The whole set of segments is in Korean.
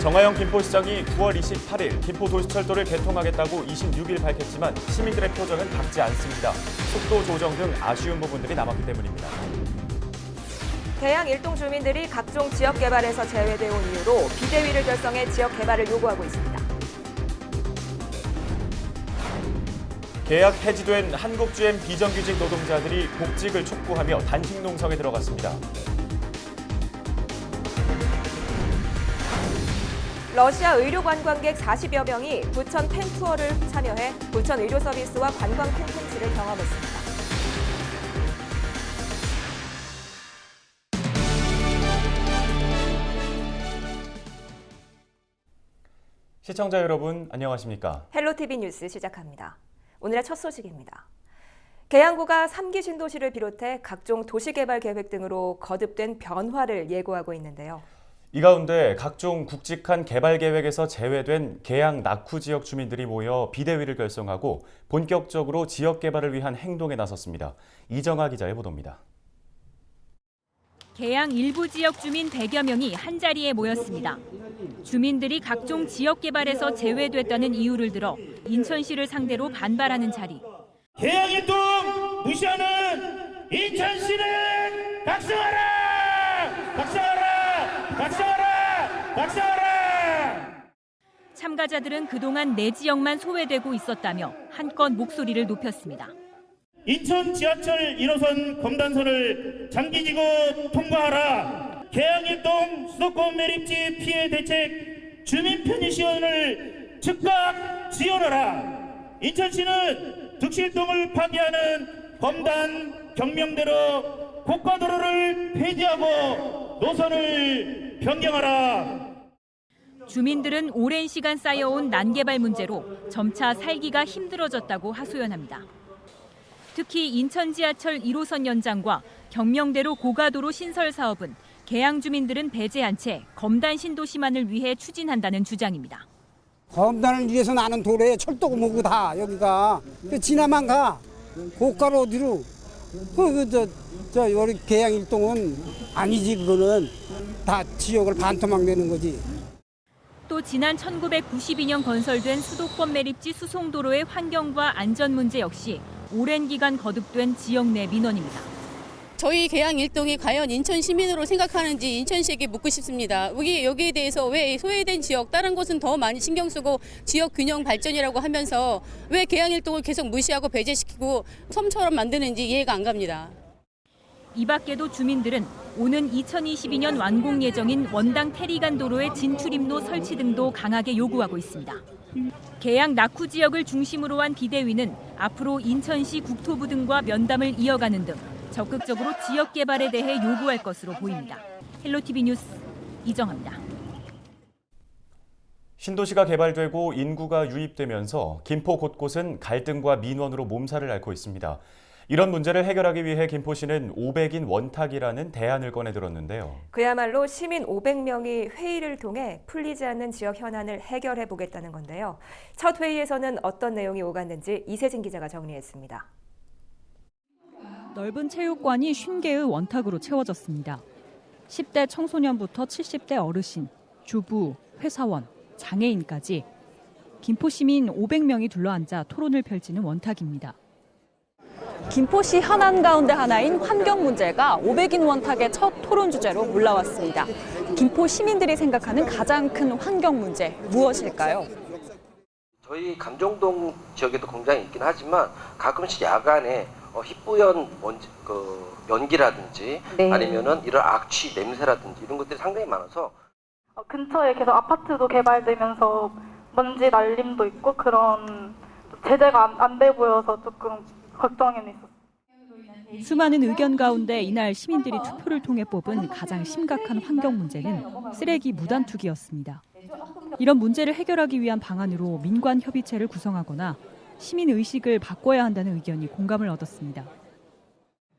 정하영 김포시장이 9월 28일 김포도시철도를 개통하겠다고 26일 밝혔지만 시민들의 표정은 밝지 않습니다. 속도 조정 등 아쉬운 부분들이 남았기 때문입니다. 계양 일동 주민들이 각종 지역 개발에서 제외돼 온 이유로 비대위를 결성해 지역 개발을 요구하고 있습니다. 계약 해지된 한국GM 비정규직 노동자들이 복직을 촉구하며 단식 농성에 들어갔습니다. 러시아 의료 관광객 40여 명이 부천 팬투어를 참여해 부천 의료 서비스와 관광 콘텐츠를 경험했습니다. 시청자 여러분, 안녕하십니까? 헬로티비 뉴스 시작합니다. 오늘의 첫 소식입니다. 계양구가 3기 신도시를 비롯해 각종 도시개발 계획 등으로 거듭된 변화를 예고하고 있는데요. 이 가운데 각종 굵직한 개발 계획에서 제외된 계양 낙후 지역 주민들이 모여 비대위를 결성하고 본격적으로 지역 개발을 위한 행동에 나섰습니다. 이정아 기자의 보도입니다. 계양 일부 지역 주민 100여 명이 한자리에 모였습니다. 주민들이 각종 지역 개발에서 제외됐다는 이유를 들어 인천시를 상대로 반발하는 자리. 계양 일동 무시하는 인천시는 각성하라! 각성하라! 각성하라! 각성하라! 참가자들은 그동안 내 지역만 소외되고 있었다며 한껏 목소리를 높였습니다. 인천 지하철 1호선 검단선을 장기지구 통과하라. 계양 일동 수도권 매립지 피해 대책 주민 편의 지원을 즉각 지원하라. 인천시는 득실동을 파괴하는 검단 경명대로 고가도로를 폐지하고 노선을 변경하라. 주민들은 오랜 시간 쌓여온 난개발 문제로 점차 살기가 힘들어졌다고 하소연합니다. 특히 인천 지하철 1호선 연장과 경명대로 고가도로 신설 사업은 계양 주민들은 배제한 채 검단 신도시만을 위해 추진한다는 주장입니다. 검단을 위해서 나는 도로에 철도가 뭐고 다 여기가 지나만 가 고가로 어디로 우리 계양 일동은 아니지. 그거는 다 지역을 반토막 내는 거지. 또 지난 1992년 건설된 수도권 매립지 수송도로의 환경과 안전 문제 역시 오랜 기간 거듭된 지역 내 민원입니다. 저희 계양 일동이 과연 인천 시민으로 생각하는지 인천시에게 묻고 싶습니다. 여기에 대해서 왜 소외된 지역, 다른 곳은 더 많이 신경 쓰고 지역 균형 발전이라고 하면서 왜 계양 일동을 계속 무시하고 배제시키고 섬처럼 만드는지 이해가 안 갑니다. 이 밖에도 주민들은 오는 2022년 완공 예정인 원당 테리간 도로의 진출입로 설치 등도 강하게 요구하고 있습니다. 계양 낙후 지역을 중심으로 한 비대위는 앞으로 인천시 국토부 등과 면담을 이어가는 등 적극적으로 지역 개발에 대해 요구할 것으로 보입니다. 헬로티비 뉴스 이정아입니다. 신도시가 개발되고 인구가 유입되면서 김포 곳곳은 갈등과 민원으로 몸살을 앓고 있습니다. 이런 문제를 해결하기 위해 김포시는 500인 원탁이라는 대안을 꺼내들었는데요. 그야말로 시민 500명이 회의를 통해 풀리지 않는 지역 현안을 해결해 보겠다는 건데요. 첫 회의에서는 어떤 내용이 오갔는지 이세진 기자가 정리했습니다. 넓은 체육관이 50개의 원탁으로 채워졌습니다. 10대 청소년부터 70대 어르신, 주부, 회사원, 장애인까지 김포 시민 500명이 둘러앉아 토론을 펼치는 원탁입니다. 김포시 현안 가운데 하나인 환경 문제가 500인 원탁의 첫 토론 주제로 올라왔습니다. 김포 시민들이 생각하는 가장 큰 환경 문제 무엇일까요? 저희 감정동 지역에도 공장이 있긴 하지만 가끔씩 야간에 희뿌연 연기라든지 아니면은 이런 악취 냄새라든지 이런 것들이 상당히 많아서 근처에 계속 아파트도 개발되면서 먼지 날림도 있고 그런 제재가 안 돼 보여서 조금 걱정은 있었어요. 수많은 의견 가운데 이날 시민들이 투표를 통해 뽑은 가장 심각한 환경 문제는 쓰레기 무단 투기였습니다. 이런 문제를 해결하기 위한 방안으로 민관 협의체를 구성하거나 시민 의식을 바꿔야 한다는 의견이 공감을 얻었습니다.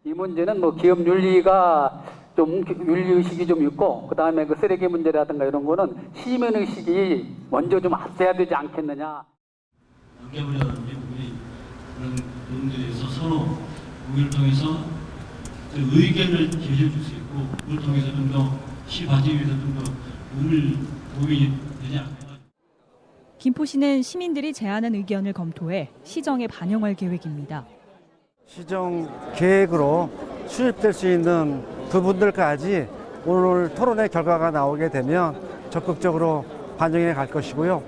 이 문제는 기업 윤리가 윤리 의식이 좀 있고 그다음에 그 쓰레기 문제라든가 이런 거는 시민 의식이 먼저 좀 앞서야 되지 않겠느냐. 관계분야라든지 우리 그런 부분들에 대해서 서로 우리를 통해서 의견을 제시해 줄 수 있고 그걸 통해서 좀 더 시 발전에 위해서 좀 더 도움이 되지 않을까. 김포시는 시민들이 제안한 의견을 검토해 시정에 반영할 계획입니다. 시정 계획으로 수립될 수 있는 부분들까지 오늘 토론의 결과가 나오게 되면 적극적으로 반영해 갈 것이고요.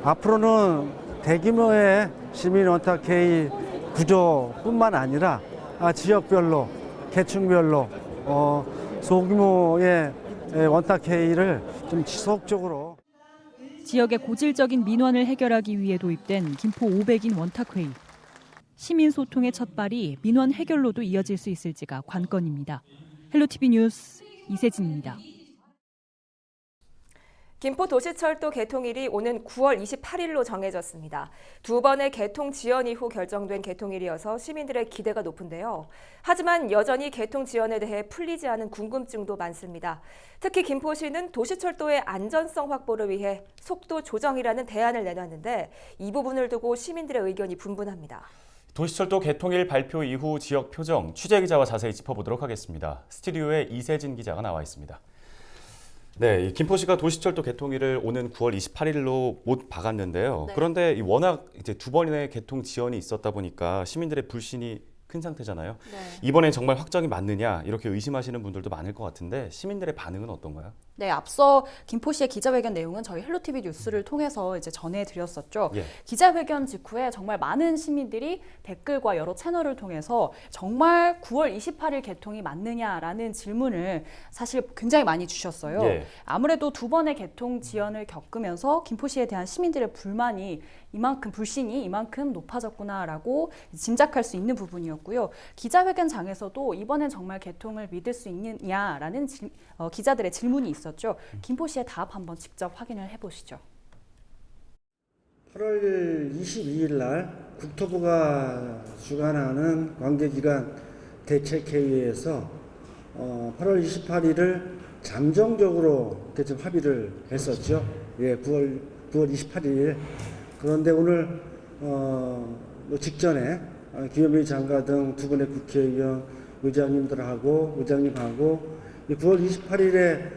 앞으로는 대규모의 시민 원탁회의 구조뿐만 아니라 지역별로, 계층별로 소규모의 원탁회의를 좀 지속적으로 지역의 고질적인 민원을 해결하기 위해 도입된 김포 500인 원탁회의. 시민 소통의 첫발이 민원 해결로도 이어질 수 있을지가 관건입니다. 헬로티비 뉴스 이세진입니다. 김포도시철도 개통일이 오는 9월 28일로 정해졌습니다. 두 번의 개통 지연 이후 결정된 개통일이어서 시민들의 기대가 높은데요. 하지만 여전히 개통 지연에 대해 풀리지 않은 궁금증도 많습니다. 특히 김포시는 도시철도의 안전성 확보를 위해 속도 조정이라는 대안을 내놨는데 이 부분을 두고 시민들의 의견이 분분합니다. 도시철도 개통일 발표 이후 지역 표정, 취재기자와 자세히 짚어보도록 하겠습니다. 스튜디오에 이세진 기자가 나와 있습니다. 네, 김포시가 도시철도 개통일을 오는 9월 28일로 못 박았는데요. 네. 그런데 워낙 이제 두 번의 개통 지연이 있었다 보니까 시민들의 불신이 큰 상태잖아요. 네. 이번엔 정말 확정이 맞느냐 이렇게 의심하시는 분들도 많을 것 같은데 시민들의 반응은 어떤가요? 네, 앞서 김포시의 기자회견 내용은 저희 헬로티비 뉴스를 통해서 이제 전해드렸었죠. 예. 기자회견 직후에 정말 많은 시민들이 댓글과 여러 채널을 통해서 정말 9월 28일 개통이 맞느냐라는 질문을 사실 굉장히 많이 주셨어요. 예. 아무래도 두 번의 개통 지연을 겪으면서 김포시에 대한 시민들의 불만이 불신이 이만큼 높아졌구나라고 짐작할 수 있는 부분이었고요. 기자회견장에서도 이번엔 정말 개통을 믿을 수 있느냐라는 기자들의 질문이 있었죠. 김포시의 답 한번 직접 확인을 해보시죠. 8월 22일 날 국토부가 주관하는 관계기관 대책회의에서 8월 28일을 잠정적으로 좀 합의를 했었죠. 예, 9월 28일. 그런데 오늘 직전에 김현미 장관 등 두 분의 국회의원 의장님들하고 의장님하고 9월 28일에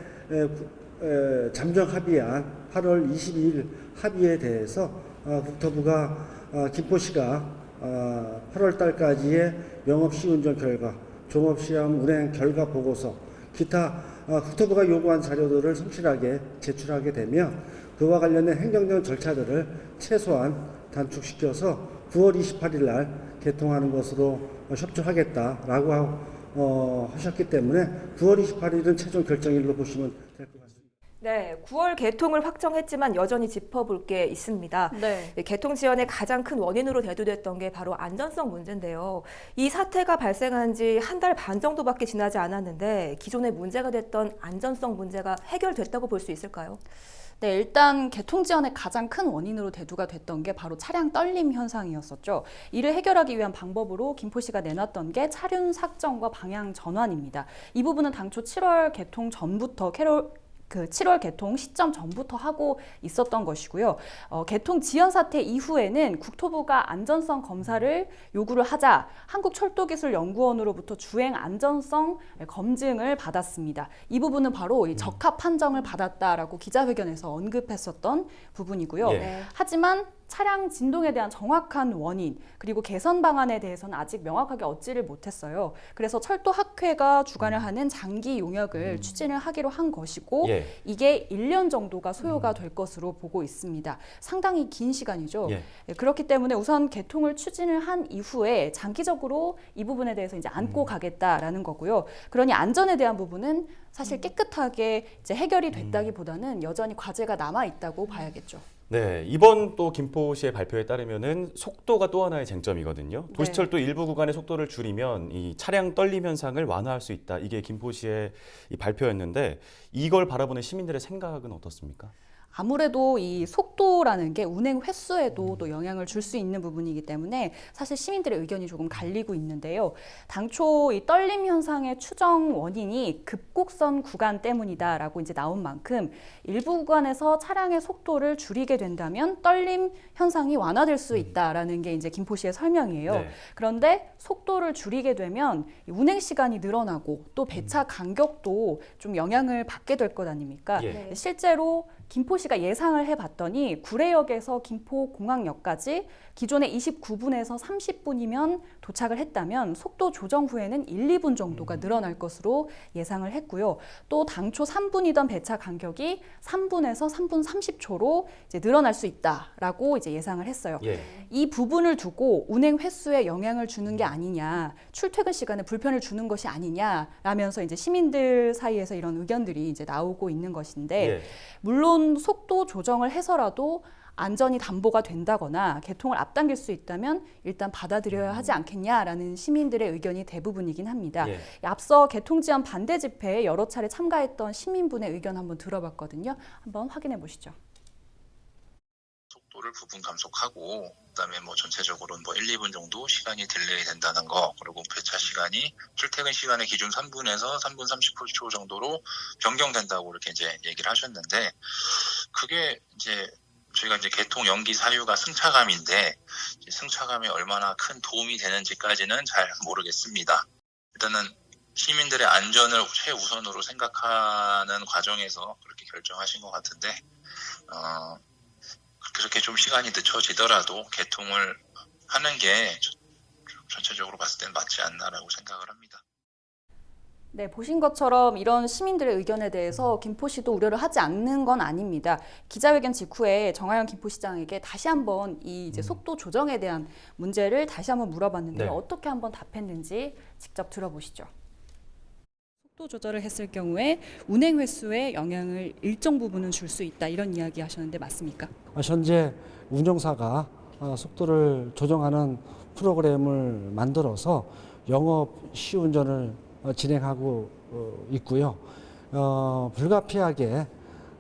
잠정 합의한 8월 22일 합의에 대해서 국토부가 김포시가 8월 달까지의 영업시 운전 결과, 종업시험 운행 결과 보고서, 기타 국토부가 요구한 자료들을 성실하게 제출하게 되면 그와 관련된 행정적 절차들을 최소한 단축시켜서 9월 28일 날 개통하는 것으로 협조하겠다라고 하셨기 때문에 9월 28일은 최종 결정일로 보시면 될 것 같습니다. 네, 9월 개통을 확정했지만 여전히 짚어볼 게 있습니다. 네. 개통 지연의 가장 큰 원인으로 대두됐던 게 바로 안전성 문제인데요. 이 사태가 발생한 지 한 달 반 정도밖에 지나지 않았는데 기존에 문제가 됐던 안전성 문제가 해결됐다고 볼 수 있을까요? 네, 일단 개통 지연의 가장 큰 원인으로 대두가 됐던 게 바로 차량 떨림 현상이었었죠. 이를 해결하기 위한 방법으로 김포시가 내놨던 게 차륜 삭정과 방향 전환입니다. 이 부분은 당초 7월 개통 전부터 7월 개통 시점 전부터 하고 있었던 것이고요. 개통 지연 사태 이후에는 국토부가 안전성 검사를 요구를 하자 한국철도기술연구원으로부터 주행 안전성 검증을 받았습니다. 이 부분은 바로 이 적합 판정을 받았다라고 기자회견에서 언급했었던 부분이고요. 예. 하지만 차량 진동에 대한 정확한 원인 그리고 개선 방안에 대해서는 아직 명확하게 얻지를 못했어요. 그래서 철도학회가 주관을 하는 장기 용역을 추진을 하기로 한 것이고 예. 이게 1년 정도가 소요가 될 것으로 보고 있습니다. 상당히 긴 시간이죠. 예. 그렇기 때문에 우선 개통을 추진을 한 이후에 장기적으로 이 부분에 대해서 이제 안고 가겠다라는 거고요. 그러니 안전에 대한 부분은 사실 깨끗하게 이제 해결이 됐다기보다는 여전히 과제가 남아 있다고 봐야겠죠. 네, 이번 또 김포시의 발표에 따르면은 속도가 또 하나의 쟁점이거든요. 도시철도 일부 구간의 속도를 줄이면 이 차량 떨림 현상을 완화할 수 있다. 이게 김포시의 이 발표였는데 이걸 바라보는 시민들의 생각은 어떻습니까? 아무래도 이 속도라는 게 운행 횟수에도 또 영향을 줄 수 있는 부분이기 때문에 사실 시민들의 의견이 조금 갈리고 있는데요. 당초 이 떨림 현상의 추정 원인이 급곡선 구간 때문이다라고 이제 나온 만큼 일부 구간에서 차량의 속도를 줄이게 된다면 떨림 현상이 완화될 수 있다라는 게 이제 김포시의 설명이에요. 네. 그런데 속도를 줄이게 되면 운행 시간이 늘어나고 또 배차 간격도 좀 영향을 받게 될 것 아닙니까? 예. 실제로 김포시가 예상을 해봤더니 구례역에서 김포공항역까지 기존의 29분에서 30분이면 도착을 했다면 속도 조정 후에는 1, 2분 정도가 늘어날 것으로 예상을 했고요. 또 당초 3분이던 배차 간격이 3분에서 3분 30초로 이제 늘어날 수 있다라고 이제 예상을 했어요. 예. 이 부분을 두고 운행 횟수에 영향을 주는 게 아니냐, 출퇴근 시간에 불편을 주는 것이 아니냐라면서 이제 시민들 사이에서 이런 의견들이 이제 나오고 있는 것인데, 예. 물론 속도 조정을 해서라도 안전이 담보가 된다거나 개통을 앞당길 수 있다면 일단 받아들여야 하지 않겠냐라는 시민들의 의견이 대부분이긴 합니다. 예. 앞서 개통 지연 반대 집회에 여러 차례 참가했던 시민분의 의견 한번 들어봤거든요. 한번 확인해 보시죠. 속도를 부분 감속하고 그다음에 뭐 전체적으로 뭐 1, 2분 정도 시간이 딜레이 된다는 거, 그리고 배차 시간이 출퇴근 시간의 기준 3분에서 3분 30초 정도로 변경된다고 이렇게 이제 얘기를 하셨는데, 그게 이제 저희가 이제 개통 연기 사유가 승차감인데 승차감이 얼마나 큰 도움이 되는지까지는 잘 모르겠습니다. 일단은 시민들의 안전을 최우선으로 생각하는 과정에서 그렇게 결정하신 것 같은데, 그렇게 좀 시간이 늦춰지더라도 개통을 하는 게 전체적으로 봤을 때는 맞지 않나라고 생각을 합니다. 네, 보신 것처럼 이런 시민들의 의견에 대해서 김포시도 우려를 하지 않는 건 아닙니다. 기자회견 직후에 정하영 김포시장에게 다시 한번 이 이제 속도 조정에 대한 문제를 다시 한번 물어봤는데요. 네. 어떻게 한번 답했는지 직접 들어보시죠. 속도 조절을 했을 경우에 운행 횟수에 영향을 일정 부분은 줄 수 있다, 이런 이야기 하셨는데 맞습니까? 현재 운영사가 속도를 조정하는 프로그램을 만들어서 영업 시운전을 진행하고 있고요. 불가피하게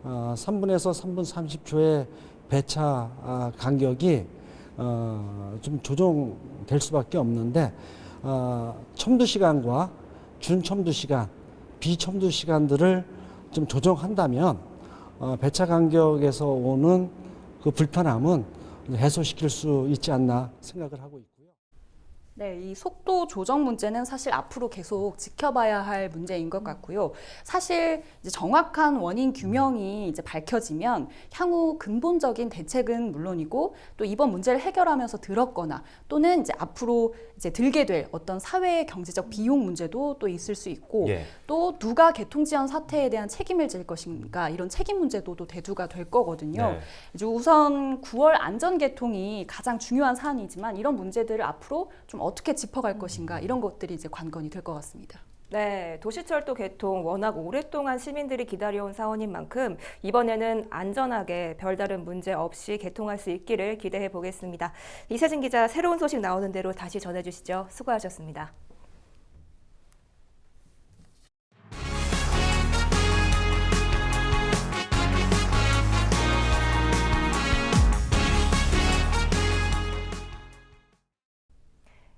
3분에서 3분 30초의 배차 간격이 좀 조정될 수밖에 없는데, 첨도 시간과 준첨도 시간, 비첨도 시간들을 좀 조정한다면 배차 간격에서 오는 그 불편함은 해소시킬 수 있지 않나 생각을 하고 있고요. 네, 이 속도 조정 문제는 사실 앞으로 계속 지켜봐야 할 문제인 것 같고요. 사실 이제 정확한 원인 규명이 이제 밝혀지면 향후 근본적인 대책은 물론이고, 또 이번 문제를 해결하면서 들었거나 또는 이제 앞으로 이제 들게 될 어떤 사회 경제적 비용 문제도 또 있을 수 있고, 예. 또 누가 개통 지연 사태에 대한 책임을 질 것인가, 이런 책임 문제도 또 대두가 될 거거든요. 네. 이제 우선 9월 안전 개통이 가장 중요한 사안이지만 이런 문제들을 앞으로 좀 어떻게 짚어갈 것인가, 이런 것들이 이제 관건이 될 것 같습니다. 네, 도시철도 개통 워낙 오랫동안 시민들이 기다려온 사원인 만큼 이번에는 안전하게 별다른 문제 없이 개통할 수 있기를 기대해 보겠습니다. 이세진 기자, 새로운 소식 나오는 대로 다시 전해주시죠. 수고하셨습니다.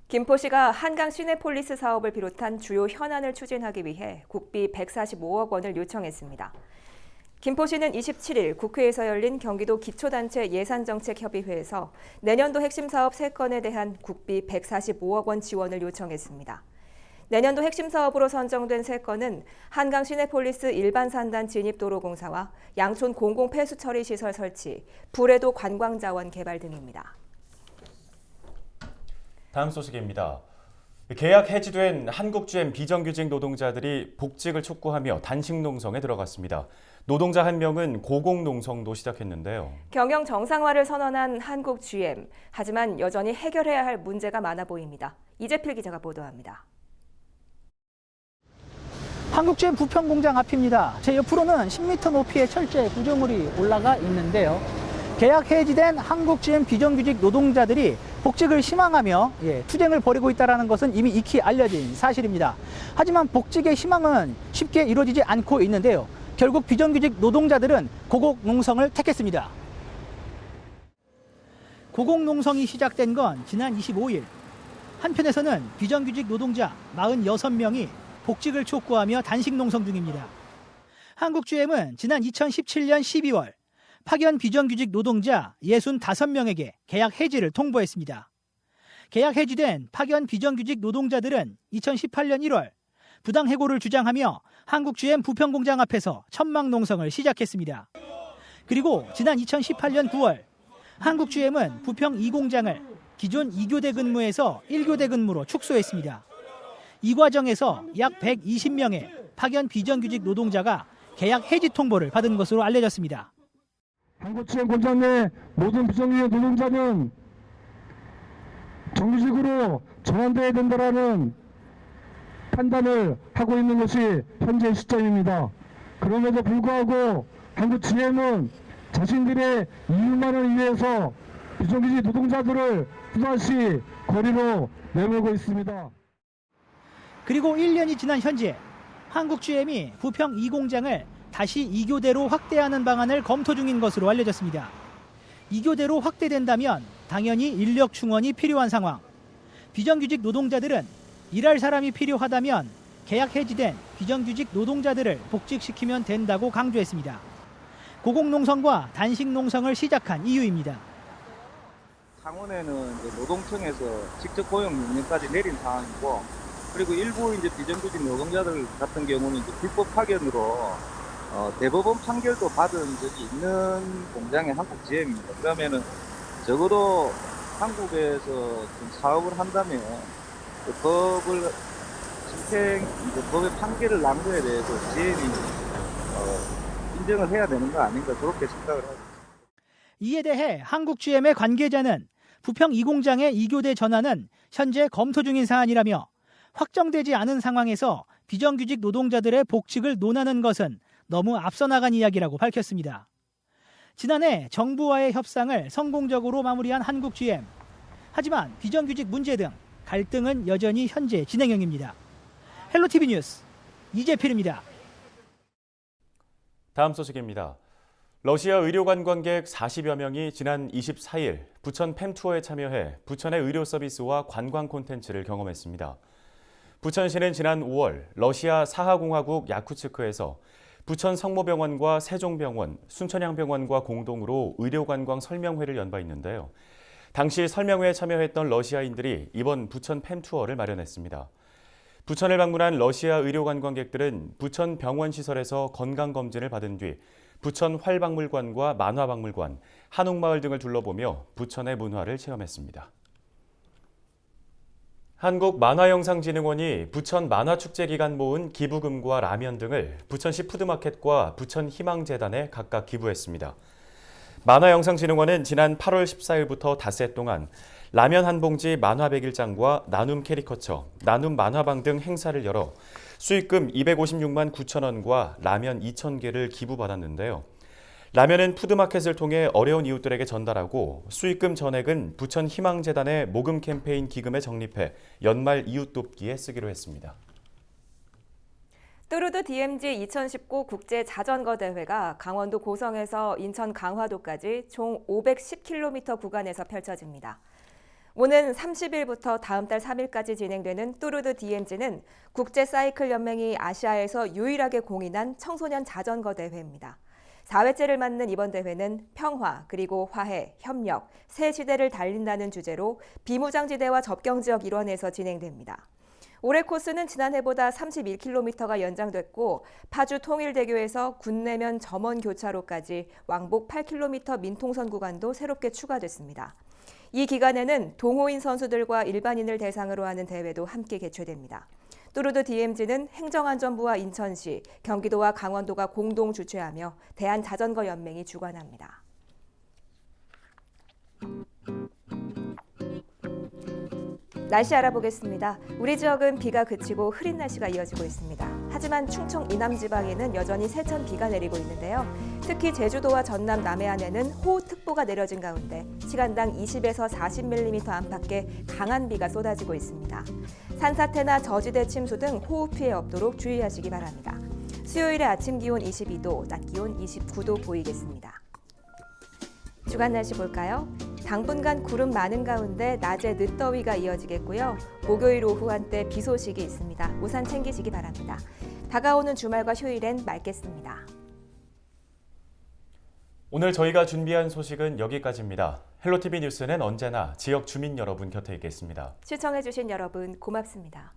김포시가 한강 시내폴리스 사업을 비롯한 주요 현안을 추진하기 위해 국비 145억 원을 요청했습니다. 김포시는 27일 국회에서 열린 경기도 기초단체 예산정책협의회에서 내년도 핵심 사업 3건에 대한 국비 145억 원 지원을 요청했습니다. 내년도 핵심 사업으로 선정된 3건은 한강 시내폴리스 일반 산단 진입도로공사와 양촌 공공폐수처리시설 설치, 불해도 관광자원 개발 등입니다. 다음 소식입니다. 계약 해지된 한국GM 비정규직 노동자들이 복직을 촉구하며 단식농성에 들어갔습니다. 노동자 한 명은 고공농성도 시작했는데요. 경영 정상화를 선언한 한국GM. 하지만 여전히 해결해야 할 문제가 많아 보입니다. 이재필 기자가 보도합니다. 한국GM 부평공장 앞입니다. 제 옆으로는 10m 높이의 철제 구조물이 올라가 있는데요. 계약 해지된 한국GM 비정규직 노동자들이 복직을 희망하며 투쟁을 벌이고 있다는 것은 이미 익히 알려진 사실입니다. 하지만 복직의 희망은 쉽게 이루어지지 않고 있는데요. 결국 비정규직 노동자들은 고공농성을 택했습니다. 고공농성이 시작된 건 지난 25일. 한편에서는 비정규직 노동자 46명이 복직을 촉구하며 단식 농성 중입니다. 한국GM은 지난 2017년 12월 파견 비정규직 노동자 65명에게 계약 해지를 통보했습니다. 계약 해지된 파견 비정규직 노동자들은 2018년 1월 부당 해고를 주장하며 한국GM 부평공장 앞에서 천막 농성을 시작했습니다. 그리고 지난 2018년 9월 한국GM은 부평 2공장을 기존 2교대 근무에서 1교대 근무로 축소했습니다. 이 과정에서 약 120명의 파견 비정규직 노동자가 계약 해지 통보를 받은 것으로 알려졌습니다. 한국GM 공장 내 모든 비정규직 노동자는 정규직으로 전환돼야 된다라는 판단을 하고 있는 것이 현재 시점입니다. 그럼에도 불구하고 한국GM은 자신들의 이익만을 위해서 비정규직 노동자들을 또다시 거리로 내몰고 있습니다. 그리고 1년이 지난 현재 한국GM이 부평 2공장을 다시 2교대로 확대하는 방안을 검토 중인 것으로 알려졌습니다. 2교대로 확대된다면 당연히 인력 충원이 필요한 상황. 비정규직 노동자들은 일할 사람이 필요하다면 계약 해지된 비정규직 노동자들을 복직시키면 된다고 강조했습니다. 고공농성과 단식농성을 시작한 이유입니다. 창원에는 이제 노동청에서 직접 고용 명령까지 내린 상황이고, 그리고 일부 이제 비정규직 노동자들 같은 경우는 이제 불법 파견으로 대법원 판결도 받은 적이 있는 공장의 한국GM입니다. 그러면은 적어도 한국에서 좀 사업을 한다면 그 법을 법의 판결을 난 거에 대해서 GM이 인정을 해야 되는 거 아닌가, 그렇게 생각을 하고 있습니다. 이에 대해 한국GM의 관계자는 부평 2공장의 2교대 전환은 현재 검토 중인 사안이라며 확정되지 않은 상황에서 비정규직 노동자들의 복직을 논하는 것은 너무 앞서 나간 이야기라고 밝혔습니다. 지난해 정부와의 협상을 성공적으로 마무리한 한국GM. 하지만 비정규직 문제 등 갈등은 여전히 현재 진행형입니다. 헬로티비 뉴스 이재필입니다. 다음 소식입니다. 러시아 의료 관광객 40여 명이 지난 24일 부천 팸투어에 참여해 부천의 의료 서비스와 관광 콘텐츠를 경험했습니다. 부천시는 지난 5월 러시아 사하공화국 야쿠츠크에서 부천 성모병원과 세종병원, 순천향병원과 공동으로 의료관광 설명회를 연바했는데요. 당시 설명회에 참여했던 러시아인들이 이번 부천 팸투어를 마련했습니다. 부천을 방문한 러시아 의료관광객들은 부천 병원시설에서 건강검진을 받은 뒤 부천 활박물관과 만화박물관, 한옥마을 등을 둘러보며 부천의 문화를 체험했습니다. 한국만화영상진흥원이 부천 만화축제 기간 모은 기부금과 라면 등을 부천시 푸드마켓과 부천희망재단에 각각 기부했습니다. 만화영상진흥원은 지난 8월 14일부터 닷새 동안 라면 한 봉지 만화 101장과 나눔 캐리커처, 나눔 만화방 등 행사를 열어 수익금 256만 9천 원과 라면 2,000개를 기부받았는데요. 라면은 푸드마켓을 통해 어려운 이웃들에게 전달하고 수익금 전액은 부천희망재단의 모금 캠페인 기금에 적립해 연말 이웃 돕기에 쓰기로 했습니다. 뚜루드 DMZ 2019 국제 자전거 대회가 강원도 고성에서 인천 강화도까지 총 510km 구간에서 펼쳐집니다. 오는 30일부터 다음 달 3일까지 진행되는 뚜루드 DMZ는 국제사이클연맹이 아시아에서 유일하게 공인한 청소년 자전거 대회입니다. 4회째를 맞는 이번 대회는 평화, 그리고 화해, 협력, 새 시대를 달린다는 주제로 비무장지대와 접경지역 일원에서 진행됩니다. 올해 코스는 지난해보다 31km가 연장됐고 파주 통일대교에서 군내면 점원교차로까지 왕복 8km 민통선 구간도 새롭게 추가됐습니다. 이 기간에는 동호인 선수들과 일반인을 대상으로 하는 대회도 함께 개최됩니다. 뚜루드 DMZ는 행정안전부와 인천시, 경기도와 강원도가 공동 주최하며 대한자전거연맹이 주관합니다. 날씨 알아보겠습니다. 우리 지역은 비가 그치고 흐린 날씨가 이어지고 있습니다. 하지만 충청 이남 지방에는 여전히 세찬 비가 내리고 있는데요. 특히 제주도와 전남 남해안에는 호우특보가 내려진 가운데 시간당 20에서 40mm 안팎의 강한 비가 쏟아지고 있습니다. 산사태나 저지대 침수 등 호우 피해 없도록 주의하시기 바랍니다. 수요일에 아침 기온 22도, 낮 기온 29도 보이겠습니다. 주간 날씨 볼까요? 당분간 구름 많은 가운데 낮에 늦더위가 이어지겠고요. 목요일 오후 한때 비 소식이 있습니다. 우산 챙기시기 바랍니다. 다가오는 주말과 휴일엔 맑겠습니다. 오늘 저희가 준비한 소식은 여기까지입니다. 헬로티비 뉴스는 언제나 지역 주민 여러분 곁에 있겠습니다. 시청해주신 여러분 고맙습니다.